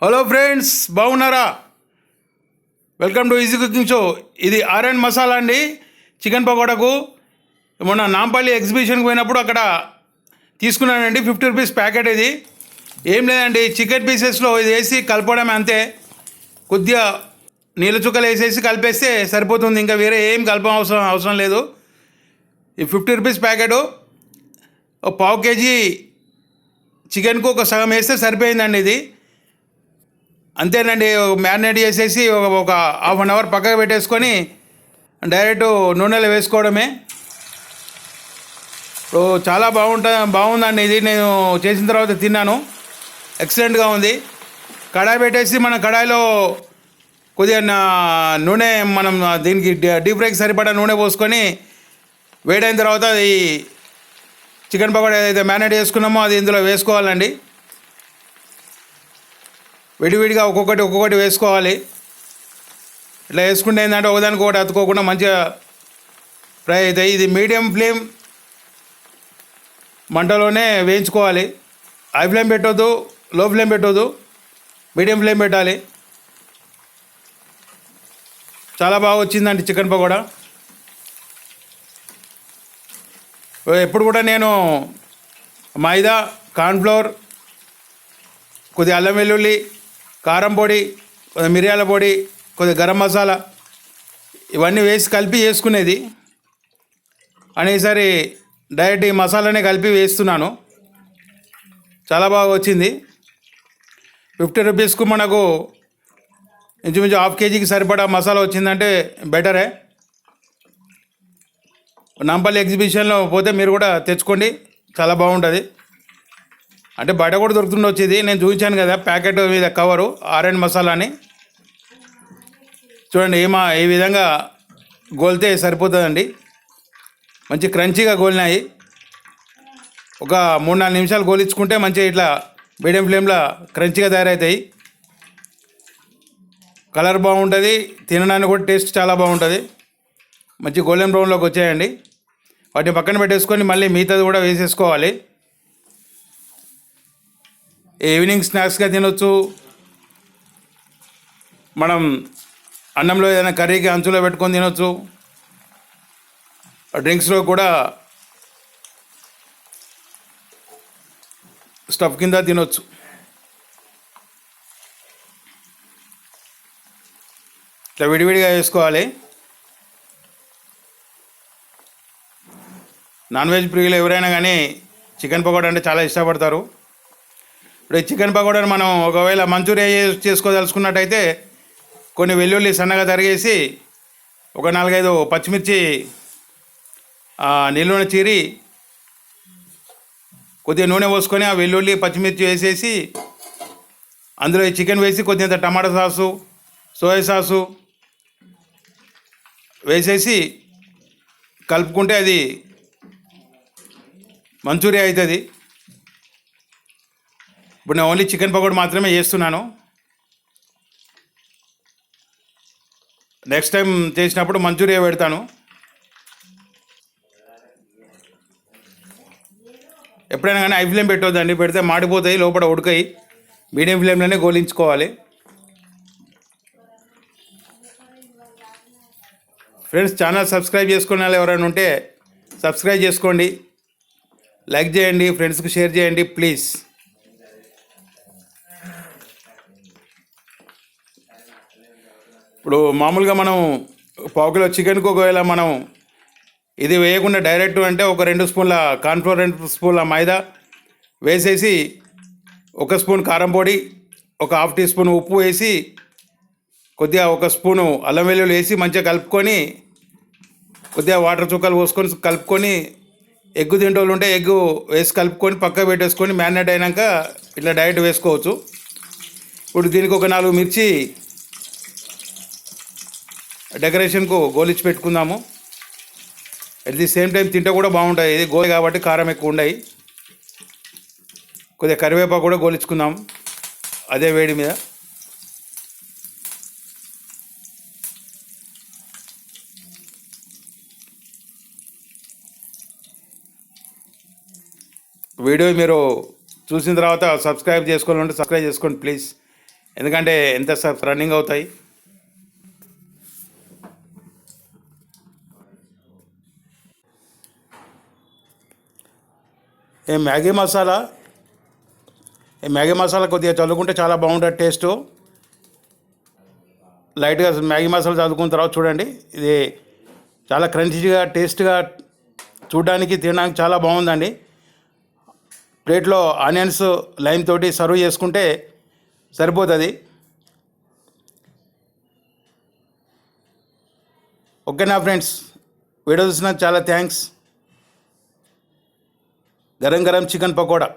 Hello friends, బాగున్నారా? Welcome to easy cooking show. ఇది ఆర్ఎండ్ మసాలా అండి. చికెన్ పకోడాకు మొన్న నాంపల్లి ఎగ్జిబిషన్కి పోయినప్పుడు అక్కడ తీసుకున్నానండి. 50 రూపీస్ ప్యాకెట్. ఇది ఏం లేదండి, చికెన్ పీసెస్లో ఇది వేసి కలపడమే అంతే. కొద్దిగా నీళ్ళ చుక్కలు వేసేసి కలిపేస్తే సరిపోతుంది. ఇంకా వేరే ఏం అవసరం లేదు. ఈ 50 రూపీస్ ప్యాకెటు ఒక పావు కేజీ చికెన్కు ఒక సగం వేస్తే సరిపోయిందండి. ఇది అంతేనండి. మ్యారినేట్ చేసేసి ఒక హాఫ్ అన్ అవర్ పక్కకు పెట్టేసుకొని డైరెక్ట్ నూనెలో వేసుకోవడమే. చాలా బాగుందండి. ఇది నేను చేసిన తర్వాత తిన్నాను, ఎక్సలెంట్గా ఉంది. కడాయి పెట్టేసి మన కడాయిలో కొద్దిగా నూనె, మనం దీనికి డీప్ ఫ్రైకి సరిపడా నూనె పోసుకొని వేడైన తర్వాత ఈ చికెన్ పకోడా ఏదైతే మ్యారినేట్ చేసుకున్నామో అది ఇందులో వేసుకోవాలండి. విడివిడిగా ఒక్కొక్కటి వేసుకోవాలి. ఇట్లా వేసుకుంటే ఏంటంటే ఒకదానికి ఒకటి అతుకోకుండా మంచిగా ఫ్రై అవుతాయి. ఇది మీడియం ఫ్లేమ్ మంటలోనే వేయించుకోవాలి. హై ఫ్లేమ్ పెట్టొద్దు, లో ఫ్లేమ్ పెట్టొద్దు, మీడియం ఫ్లేమ్ పెట్టాలి. చాలా బాగా వచ్చిందండి చికెన్ పకోడా. ఎప్పుడు కూడా నేను మైదా, కార్న్ఫ్లోర్, కొద్దిగా అల్లం వెల్లుల్లి, కారం పొడి, కొద్దిగా మిరియాల పొడి, కొద్దిగా గరం మసాలా ఇవన్నీ వేసి కలిపి వేసుకునేది. అనేసరి డైరెక్ట్ ఈ మసాలానే కలిపి వేస్తున్నాను. చాలా బాగా వచ్చింది. 50 రూపీస్కు మనకు ఇంచుమించు హాఫ్ కేజీకి సరిపడా మసాలా వచ్చిందంటే బెటరే. నాంపల్లి ఎగ్జిబిషన్లో పోతే మీరు కూడా తెచ్చుకోండి, చాలా బాగుంటుంది. అంటే బయట కూడా దొరుకుతుండే వచ్చేది, నేను చూపించాను కదా ప్యాకెట్ మీద కవరు ఆరెంజ్ మసాలా అని. చూడండి ఈ విధంగా గోలితే సరిపోతుందండి. మంచి క్రంచీగా గోలినాయి. ఒక 3-4 నిమిషాలు గోలించుకుంటే మంచిగా ఇట్లా మీడియం ఫ్లేమ్లో క్రంచీగా తయారవుతాయి. కలర్ బాగుంటుంది, తినడానికి కూడా టేస్ట్ చాలా బాగుంటుంది. మంచి గోల్డెన్ బ్రౌన్లోకి వచ్చాయండి. వాటిని పక్కన పెట్టేసుకొని మళ్ళీ మిగతాది కూడా వేసేసుకోవాలి. ఈవినింగ్ స్నాక్స్గా తినొచ్చు. మనం అన్నంలో ఏదైనా కర్రీకి అంచులో పెట్టుకొని తినొచ్చు. డ్రింక్స్లో కూడా స్టఫ్ కింద తినొచ్చు. ఇట్లా విడివిడిగా వేసుకోవాలి. నాన్ వెజ్ ప్రియులు ఎవరైనా కానీ చికెన్ పకోడా అంటే చాలా ఇష్టపడతారు. ఇప్పుడు ఈ చికెన్ పకోడాని మనం ఒకవేళ మంచూరియా చేసుకోదలుచుకున్నట్టయితే కొన్ని వెల్లుల్లి సన్నగా తరిగేసి ఒక 4-5 పచ్చిమిర్చి నీళ్ళని చీరి కొద్దిగా నూనె పోసుకొని ఆ వెల్లుల్లి పచ్చిమిర్చి వేసేసి అందులో ఈ చికెన్ వేసి కొద్దిగా టమాటా సాసు, సోయా సాసు వేసేసి కలుపుకుంటే అది మంచూరియా అవుతుంది. ఇప్పుడు నేను ఓన్లీ చికెన్ పకోడా మాత్రమే చేస్తున్నాను. నెక్స్ట్ టైం చేసినప్పుడు మంచూరియా పెడతాను. ఎప్పుడైనా కానీ హై ఫ్లేమ్ పెట్టొద్దండి, పెడితే మాడిపోతాయి, లోపల ఉడకాయి. మీడియం ఫ్లేమ్లోనే గోలించుకోవాలి. ఫ్రెండ్స్, ఛానల్ సబ్స్క్రైబ్ చేసుకునే వాళ్ళు ఎవరైనా ఉంటే సబ్స్క్రైబ్ చేసుకోండి, లైక్ చేయండి, ఫ్రెండ్స్కి షేర్ చేయండి ప్లీజ్. ఇప్పుడు మామూలుగా మనం పావు కిలో చికెన్కి ఒకవేళ మనం ఇది వేయకుండా డైరెక్ట్ అంటే ఒక 2 స్పూన్ల కార్న్ఫ్లోర్, 2 స్పూన్ల మైదా వేసేసి 1 స్పూన్ కారం పొడి, ఒక హాఫ్ టీ స్పూన్ ఉప్పు వేసి కొద్దిగా 1 స్పూను అల్లం వెల్లుల్లి వేసి మంచిగా కలుపుకొని కొద్దిగా వాటర్ చుక్కలు పోసుకొని కలుపుకొని ఎగ్గు తింటోళ్ళు ఉంటే ఎగ్గు వేసి కలుపుకొని పక్కకు పెట్టేసుకొని మ్యారినేట్ అయినాక ఇట్లా డైరెక్ట్ వేసుకోవచ్చు. ఇప్పుడు దీనికి ఒక 4 మిర్చి డెకరేషన్కు గోలిచ్చి పెట్టుకుందాము. అట్ ది సేమ్ టైం తింటే కూడా బాగుంటుంది. ఇది గోలి కాబట్టి కారం ఎక్కువ ఉన్నాయి. కొద్దిగా కరివేపాకు కూడా గోలించుకుందాం అదే వేడి మీద. వీడియో మీరు చూసిన తర్వాత సబ్స్క్రైబ్ చేసుకోవాలంటే సబ్స్క్రైబ్ చేసుకోండి ప్లీజ్. ఎందుకంటే ఎంత రన్నింగ్ అవుతాయి. ఈ మ్యాగీ మసాలా కొద్దిగా చల్లుకుంటే చాలా బాగుంటుంది టేస్టు. లైట్గా మ్యాగీ మసాలా చల్లుకున్న తర్వాత చూడండి, ఇది చాలా క్రంచీగా టేస్ట్గా చూడడానికి తినడానికి చాలా బాగుందండి. ప్లేట్లో ఆనియన్స్ లైమ్ తోటి సర్వ్ చేసుకుంటే సరిపోతుంది. ఓకేనా ఫ్రెండ్స్, వీడియో చూసినందుకు చాలా థ్యాంక్స్. గరం గరం చికెన్ పకోడా.